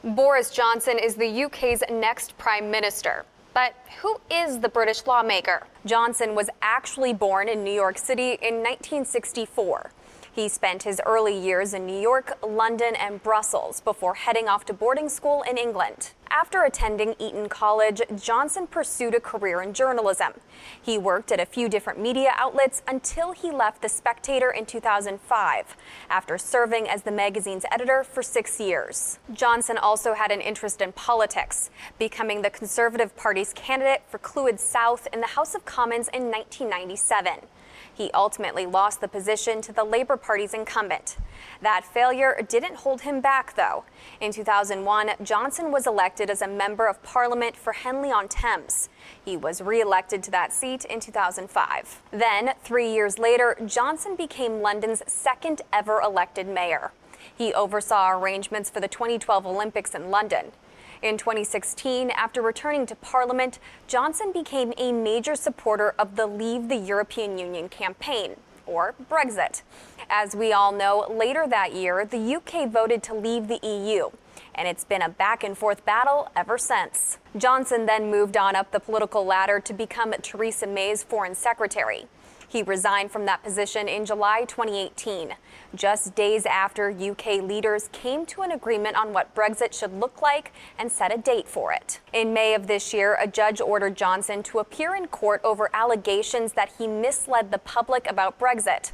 Boris Johnson is the UK's next Prime Minister. But who is the British lawmaker? Johnson was actually born in New York City in 1964. He spent his early years in New York, London, and Brussels before heading off to boarding school in England. After attending Eton College, Johnson pursued a career in journalism. He worked at a few different media outlets until he left The Spectator in 2005, after serving as the magazine's editor for 6 years. Johnson also had an interest in politics, becoming the Conservative Party's candidate for Clwyd South in the House of Commons in 1997. He ultimately lost the position to the Labour Party's incumbent. That failure didn't hold him back, though. In 2001, Johnson was elected as a member of Parliament for Henley-on-Thames. He was re-elected to that seat in 2005. Then, 3 years later, Johnson became London's second ever elected mayor. He oversaw arrangements for the 2012 Olympics in London. In 2016, after returning to Parliament, Johnson became a major supporter of the Leave the European Union campaign, or Brexit. As we all know, later that year, the UK voted to leave the EU, and it's been a back-and-forth battle ever since. Johnson then moved on up the political ladder to become Theresa May's foreign secretary. He resigned from that position in July 2018, just days after UK leaders came to an agreement on what Brexit should look like and set a date for it. In May of this year, a judge ordered Johnson to appear in court over allegations that he misled the public about Brexit.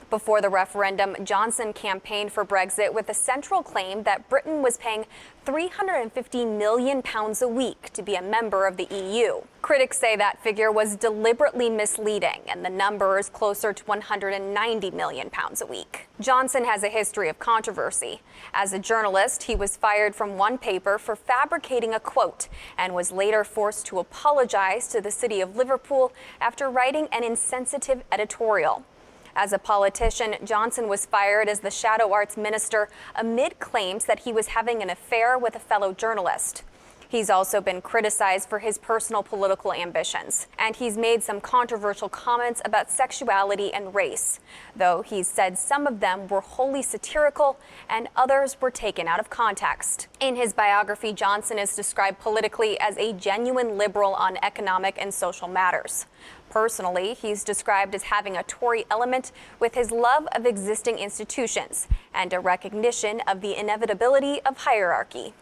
Before the referendum, Johnson campaigned for Brexit with a central claim that Britain was paying £350 million a week to be a member of the EU. Critics say that figure was deliberately misleading, and the number is closer to £190 million a week. Johnson has a history of controversy. As a journalist, he was fired from one paper for fabricating a quote and was later forced to apologize to the city of Liverpool after writing an insensitive editorial. As a politician, Johnson was fired as the shadow arts minister amid claims that he was having an affair with a fellow journalist. He's also been criticized for his personal political ambitions, and he's made some controversial comments about sexuality and race, though he's said some of them were wholly satirical and others were taken out of context. In his biography, Johnson is described politically as a genuine liberal on economic and social matters. Personally, he's described as having a Tory element with his love of existing institutions and a recognition of the inevitability of hierarchy.